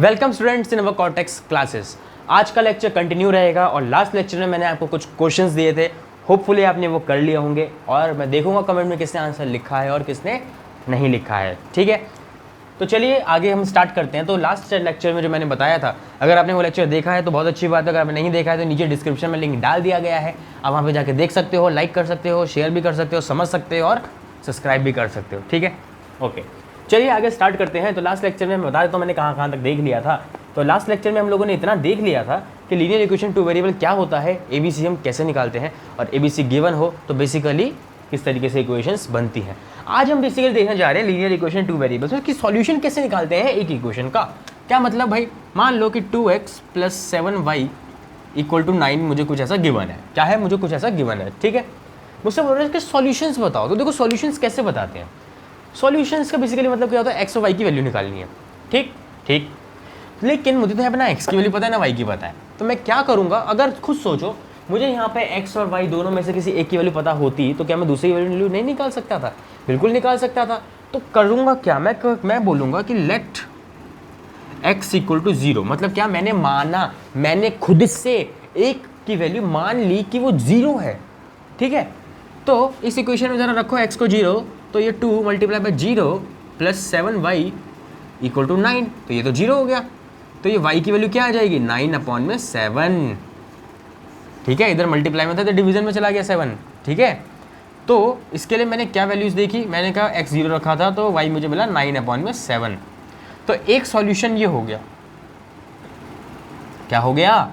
Welcome students in our cortex classes. आज का lecture continue रहेगा और लास्ट लेक्चर में मैंने आपको कुछ क्वेश्चंस दिए थे। होपफुली आपने वो कर लिए होंगे और मैं देखूंगा कमेंट में किसने आंसर लिखा है और किसने नहीं लिखा है। ठीक है, तो चलिए आगे हम स्टार्ट करते हैं। तो लास्ट लेक्चर में जो मैंने बताया था, अगर आपने वो लेक्चर देखा है तो बहुत अच्छी बात है। अगर आपने नहीं देखा है तो नीचे डिस्क्रिप्शन में लिंक डाल दिया गया है, आप वहाँ पे जाके देख सकते हो, लाइक कर सकते हो, शेयर भी कर सकते हो, समझ सकते हो और सब्सक्राइब भी कर सकते हो। ठीक है, ओके, चलिए आगे स्टार्ट करते हैं। तो लास्ट लेक्चर में मैं बता देता हूँ मैंने कहाँ तक देख लिया था। तो लास्ट लेक्चर में हम लोगों ने इतना देख लिया था कि लीनियर इक्वेशन टू वेरिएबल क्या होता है, एबीसी हम कैसे निकालते हैं, और एबीसी गिवन हो तो बेसिकली किस तरीके से इक्वेशंस बनती हैं। आज हम बेसिकली देखने जा रहे हैं लीनियर इक्वेशन टू वेरिएबल्स में कि सॉल्यूशन कैसे निकालते हैं एक इक्वेशन का। क्या मतलब भाई, मान लो कि 2x + 7y = 9 मुझे कुछ ऐसा गिवन है। क्या है, मुझे कुछ ऐसा गिवन है। ठीक है, मुझसे बोल रहे हैं कि सॉल्यूशंस बताओ। तो देखो सॉल्यूशंस कैसे बताते हैं। सॉल्यूशंस का बेसिकली मतलब क्या होता है, एक्स और वाई की वैल्यू निकालनी है। ठीक ठीक, लेकिन मुझे तो यहाँ पे ना एक्स की वैल्यू पता है ना वाई की पता है। तो मैं क्या करूँगा, अगर खुद सोचो मुझे यहाँ पे एक्स और वाई दोनों में से किसी एक की वैल्यू पता होती तो क्या मैं दूसरी की वैल्यू नहीं निकाल सकता था? बिल्कुल निकाल सकता था। तो करूँगा क्या, मैं बोलूँगा कि लेट x = 0। मतलब क्या, मैंने माना, मैंने खुद से एक की वैल्यू मान ली कि वो 0 है। ठीक है, तो इस इक्वेशन में ज़रा रखो x को 0, तो ये 2 × 0 + 7y = 9, तो ये तो 0 हो गया। तो ये y की वैल्यू क्या आ जाएगी, 9/7। ठीक है, इधर मल्टीप्लाई में था तो डिवीजन में चला गया 7। ठीक है, तो इसके लिए मैंने क्या वैल्यूज़ देखी, मैंने कहा x 0 रखा था तो y मुझे मिला 9/7। तो एक सॉल्यूशन ये हो गया। क्या हो गया,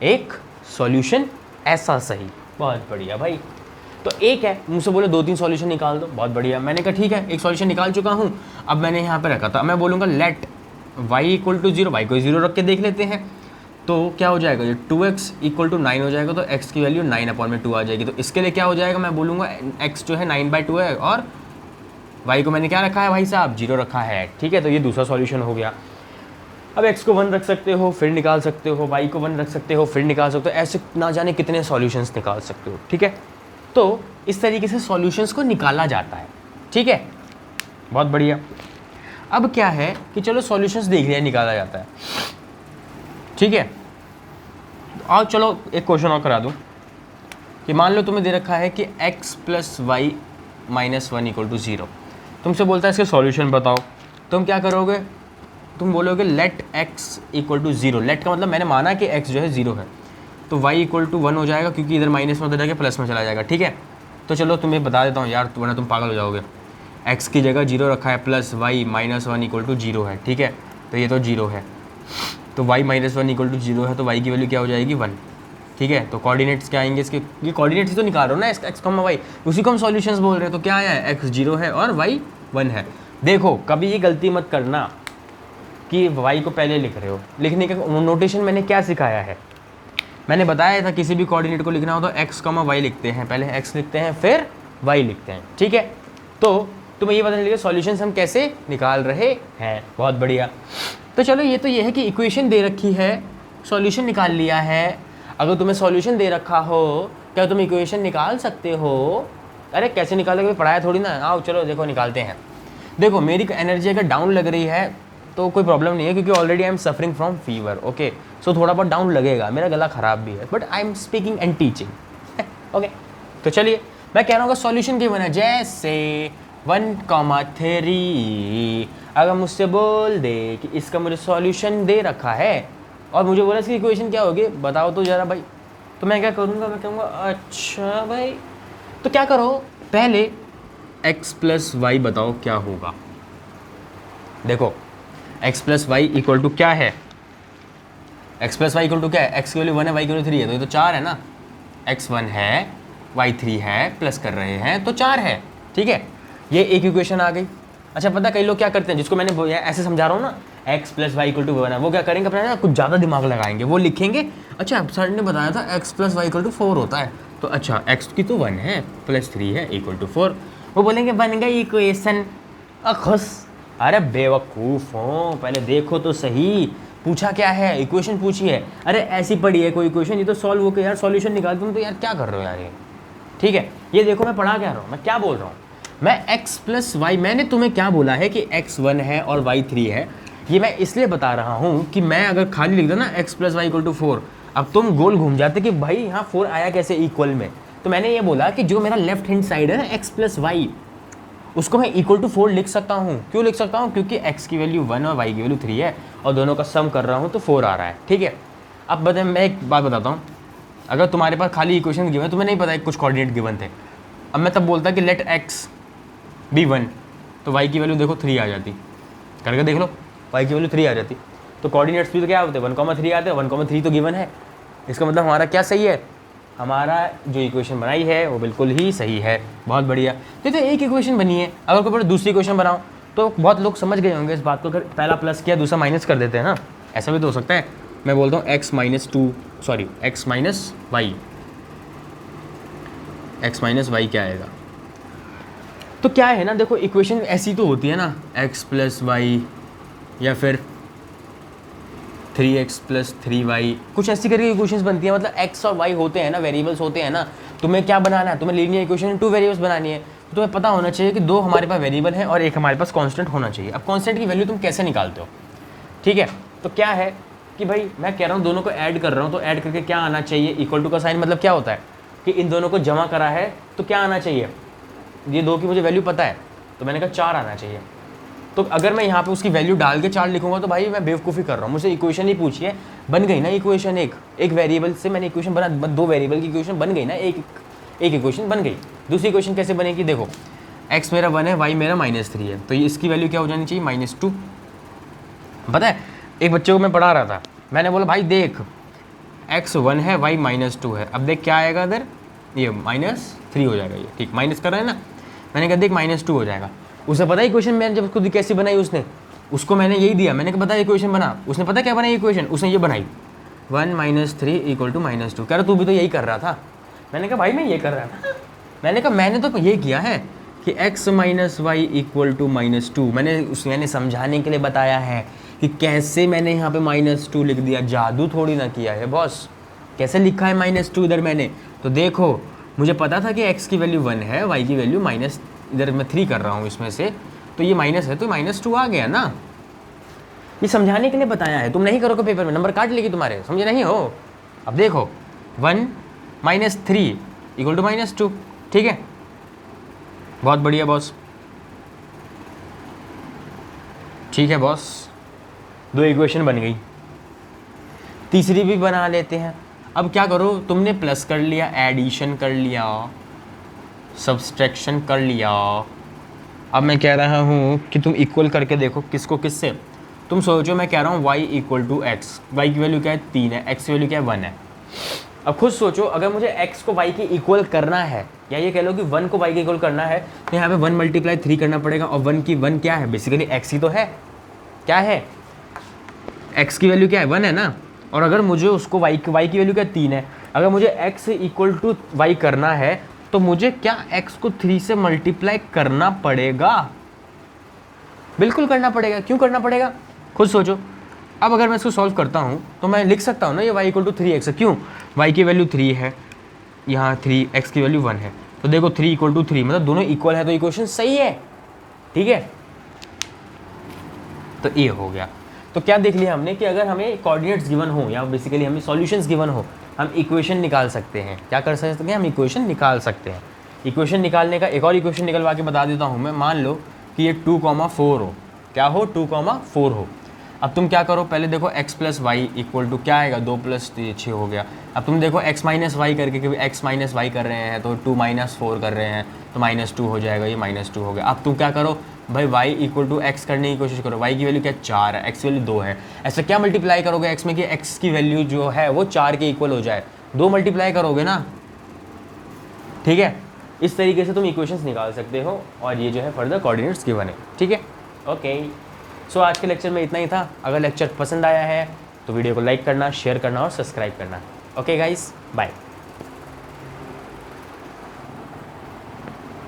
एक सॉल्यूशन ऐसा सही। बहुत बढ़िया भाई। तो एक है, मुझसे बोले 2-3 सॉल्यूशन निकाल दो। बहुत बढ़िया, मैंने कहा ठीक है, एक सॉल्यूशन निकाल चुका हूँ। अब मैंने यहाँ पे रखा था, मैं बोलूँगा लेट y = 0, y को 0 रख के देख लेते हैं। तो क्या हो जाएगा, ये 2x = 9 हो जाएगा, तो x की वैल्यू 9/2 आ जाएगी। तो इसके लिए क्या हो जाएगा, मैं बोलूँगा x जो है 9/2 है और y को मैंने क्या रखा है भाई साहब, 0 रखा है। ठीक है, तो ये दूसरा सॉल्यूशन हो गया। अब x को 1 रख सकते हो फिर निकाल सकते हो, y को 1 रख सकते हो फिर निकाल सकते हो, ऐसे ना जाने कितने सॉल्यूशंस निकाल सकते हो। ठीक है, तो इस तरीके से सॉल्यूशंस को निकाला जाता है। ठीक है, बहुत बढ़िया। अब क्या है कि चलो सॉल्यूशंस देख लिया, निकाला जाता है। ठीक है, और चलो एक क्वेश्चन और करा दूं कि मान लो तुम्हें दे रखा है कि x + y - 1 = 0। तुमसे बोलता है इसके सॉल्यूशन बताओ। तुम क्या करोगे, तुम बोलोगे लेट x = 0। लेट का मतलब मैंने माना कि x जो है 0 है, तो y = 1 हो जाएगा, क्योंकि इधर माइनस में उधर जाके प्लस में चला जाएगा। ठीक है, तो चलो तुम्हें बता देता हूँ यार, वरना तुम पागल हो जाओगे। x की जगह 0 रखा है प्लस y - 1 = 0 है। ठीक है, तो ये तो 0 है, तो y - 1 = 0 है, तो y की वैल्यू क्या हो जाएगी, 1। ठीक है, तो कोऑर्डिनेट्स क्या आएंगे इसके, ये कोऑर्डिनेट्स ही तो निकाल रहे हो ना, x, y, उसी को हम सॉल्यूशंस बोल रहे हैं। तो क्या आया है, x 0 है और y 1 है। देखो कभी ये गलती मत करना कि y को पहले लिख रहे हो। लिखने का नोटेशन मैंने क्या सिखाया है, मैंने बताया था किसी भी कोऑर्डिनेट को लिखना हो तो x, y लिखते हैं, पहले x लिखते हैं फिर y लिखते हैं। ठीक है, तो तुम्हें ये बताने लगे सॉल्यूशंस हम कैसे निकाल रहे हैं। बहुत बढ़िया। तो चलो ये है कि इक्वेशन दे रखी है, सॉल्यूशन निकाल लिया है। अगर तुम्हें सॉल्यूशन दे रखा हो, क्या तुम इक्वेशन निकाल सकते हो? अरे कैसे निकालोगे, पढ़ाया थोड़ी ना। आओ चलो देखो निकालते हैं। देखो मेरी एनर्जी अगर डाउन लग रही है तो कोई प्रॉब्लम नहीं है, क्योंकि already I am suffering from fever. Okay, so थोड़ा बहुत डाउन लगेगा, मेरा गला ख़राब भी है, but I am speaking and teaching. Okay, तो चलिए मैं कह रहा हूँ सॉल्यूशन की बना, जैसे 1,3। अगर मुझसे बोल दे कि इसका मुझे सॉल्यूशन दे रखा है और मुझे बोला इसकी इक्वेशन क्या होगी बताओ तो ज़रा भाई, तो मैं क्या करूँगा, मैं कहूँगा अच्छा भाई, तो क्या करो पहले x + y बताओ क्या होगा। देखो x + y = क्या है, x + y = क्या है, x की वैल्यू 1 है, y की वैल्यू 3 है, तो ये तो 4 है ना। x 1 है, y 3 है, प्लस कर रहे हैं तो 4 है। ठीक है, ये एक इक्वेशन आ गई। अच्छा पता कई लोग क्या करते हैं, जिसको मैंने ऐसे समझा रहा हूँ ना, x + y = 1 है, वो क्या करेंगे अपना ना कुछ ज़्यादा दिमाग लगाएंगे, वो लिखेंगे अच्छा सर ने बताया था x + y = 4 होता है, तो अच्छा x की तो 1 है प्लस 3 है = 4। वो बोलेंगे बन गई इक्वेशन। खुश। अरे बेवकूफ़ हो, पहले देखो तो सही, पूछा क्या है, इक्वेशन पूछी है। अरे ऐसी पड़ी है कोई इक्वेशन, ये तो सॉल्व हो के यार सॉल्यूशन निकाल दूँ, तो यार क्या कर रहे हो यार ये। ठीक है, ये देखो मैं पढ़ा क्या रहा हूँ, मैं क्या बोल रहा हूँ। मैं x + y, मैंने तुम्हें क्या बोला है कि x 1 है और y 3 है, ये मैं इसलिए बता रहा हूँ कि मैं अगर खाली लिख दूँ ना x + y = 4, अब तुम गोल घूम जाते कि भाई यहाँ 4 आया कैसे इक्वल में। तो मैंने ये बोला कि जो मेरा लेफ्ट हैंड साइड है ना x + y, उसको मैं = 4 लिख सकता हूँ। क्यों लिख सकता हूँ? क्योंकि x की वैल्यू 1 और y की वैल्यू 3 है और दोनों का सम कर रहा हूँ तो 4 आ रहा है। ठीक है, अब बताए, मैं एक बात बताता हूँ, अगर तुम्हारे पास खाली इक्वेशन गिवन है, तुम्हें नहीं पता है कुछ कोऑर्डिनेट गिवन थे, अब मैं तब बोलता कि लेट x be 1, तो y की वैल्यू देखो 3 आ जाती, करके देख लो, y की वैल्यू 3 आ जाती। तो कोऑर्डिनेट्स भी तो क्या होते हैं, 1,3 आते हैं, 1,3 तो गिवन है। इसका मतलब हमारा क्या सही है, हमारा जो इक्वेशन बनाई है वो बिल्कुल ही सही है। बहुत बढ़िया। तो एक इक्वेशन बनी है, अगर कोई दूसरी इक्वेशन बनाओ तो बहुत लोग समझ गए होंगे इस बात को, अगर पहला प्लस किया दूसरा माइनस कर देते हैं ना, ऐसा भी तो हो सकता है। मैं बोलता हूँ x - y क्या आएगा, तो क्या है ना, देखो इक्वेशन ऐसी तो होती है ना, x + y या फिर 3x + 3y, कुछ ऐसी करके इक्वेशंस बनती है। मतलब x और y होते हैं ना, वेरिएबल्स होते हैं ना, तुम्हें क्या बनाना है, तुम्हें लीनियर इक्वेशन 2 वेरिएबल्स बनानी है। तो तुम्हें पता होना चाहिए कि 2 हमारे पास वेरिएबल है और एक हमारे पास कांस्टेंट होना चाहिए। अब कांस्टेंट की वैल्यू तुम कैसे निकालते हो? ठीक है, तो क्या है कि भाई मैं कह रहा हूँ दोनों को ऐड कर रहा हूँ, तो ऐड करके क्या आना चाहिए, = का साइन, मतलब क्या होता है कि इन दोनों को जमा करा है तो क्या आना चाहिए, ये 2 की मुझे वैल्यू पता है तो मैंने कहा 4 आना चाहिए। तो अगर मैं यहाँ पे उसकी वैल्यू डाल के 4 लिखूंगा तो भाई मैं बेवकूफ़ी कर रहा हूँ, मुझसे इक्वेशन ही पूछी है, बन गई ना इक्वेशन। एक वेरिएबल से मैंने इक्वेशन बना, 2 वेरिएबल की इक्वेशन बन गई ना, एक इक्वेशन बन गई। दूसरी इक्वेशन कैसे बनेगी, देखो x मेरा 1 है, y मेरा -3 है, तो ये इसकी वैल्यू क्या हो जानी चाहिए, -2। पता है, एक बच्चे को मैं पढ़ा रहा था, मैंने बोला भाई देख x 1 है, y -2 है, अब देख क्या आएगा इधर, ये -3 हो जाएगा, ये ठीक माइनस कर रहा है ना। मैंने कहा देख -2 हो जाएगा। उसे पता है इक्वेशन मैंने जब खुद कैसी बनाई, उसको मैंने यही दिया, मैंने कहा बता इक्वेशन बना, उसने पता क्या बनाई इक्वेशन, उसने ये बनाई 1 - 3 = -2। कह रहा तू भी तो यही कर रहा था। मैंने कहा भाई मैं ये कर रहा था, मैंने कहा मैंने तो ये किया है कि x - y = -2, मैंने समझाने के लिए बताया है कि कैसे मैंने यहाँ पे -2 लिख दिया, जादू थोड़ी ना किया है बॉस। कैसे लिखा है -2 इधर मैंने, तो देखो मुझे पता था कि x की वैल्यू 1 है, y की वैल्यू माइनस, इधर मैं 3 कर रहा हूँ इसमें से, तो ये माइनस है तो -2 आ गया ना। ये समझाने के लिए बताया है, तुम नहीं करोगे पेपर में नंबर काट लेगी तुम्हारे, समझे नहीं हो। अब देखो 1 - 3 = -2, ठीक है, बहुत बढ़िया बॉस, ठीक है बॉस, 2 इक्वेशन बन गई, तीसरी भी बना लेते हैं। अब क्या करो, तुमने प्लस कर लिया, एडिशन कर लिया, सब्सट्रैक्शन कर लिया, अब मैं कह रहा हूँ कि तुम इक्वल करके देखो किसको किससे। तुम सोचो मैं कह रहा हूँ y = x, y की वैल्यू क्या है 3 है, x की वैल्यू क्या है 1 है। अब खुद सोचो अगर मुझे x को y के इक्वल करना है, या ये कह लो कि 1 को y के इक्वल करना है, तो यहाँ पे 1 × 3 करना पड़ेगा, और 1 क्या है, बेसिकली x ही तो है, क्या है, x की वैल्यू क्या है 1 है ना। और अगर मुझे उसको y की वैल्यू क्या 3 है, अगर मुझे x = y करना है तो मुझे क्या x को 3 से मल्टीप्लाई करना पड़ेगा, बिल्कुल करना पड़ेगा। क्यों करना पड़ेगा, खुद सोचो। अब अगर मैं इसको सॉल्व करता हूँ तो मैं लिख सकता हूँ ना ये y = 3x है, क्यों, y की वैल्यू 3 है, यहाँ 3, x की वैल्यू 1 है, तो देखो 3 = 3, मतलब दोनों इक्वल है, तो इक्वेशन सही है, ठीक है। तो ये हो गया। तो क्या देख लिया हमने कि अगर हमें कोऑर्डिनेट्स गिवन हो या बेसिकली हमें सॉल्यूशंस गिवन हो, हम इक्वेशन निकाल सकते हैं। क्या कर सकते हैं, हम इक्वेशन निकाल सकते हैं। इक्वेशन निकालने का एक और इक्वेशन निकलवा के बता देता हूँ मैं। मान लो कि ये 2,4 हो, क्या हो, 2,4 हो। अब तुम क्या करो, पहले देखो x + y = क्या आएगा, 2 + 6 हो गया। अब तुम देखो x - y करके, क्योंकि x - y कर रहे हैं तो 2 - 4 कर रहे हैं तो -2 हो जाएगा, ये -2 हो गया। अब तुम क्या करो भाई, y = x करने की कोशिश करो, y की वैल्यू क्या 4 है, x की वैल्यू 2 है। ऐसा क्या मल्टीप्लाई करोगे x में कि x की वैल्यू जो है वो 4 के इक्वल हो जाए, 2 मल्टीप्लाई करोगे ना, ठीक है। इस तरीके से तुम इक्वेशंस निकाल सकते हो, और ये जो है फर्दर कोऑर्डिनेट्स गिवन है, ठीक है। ओके, सो आज के लेक्चर में इतना ही था। अगर लेक्चर पसंद आया है तो वीडियो को लाइक करना, शेयर करना और सब्सक्राइब करना। Okay guys, bye.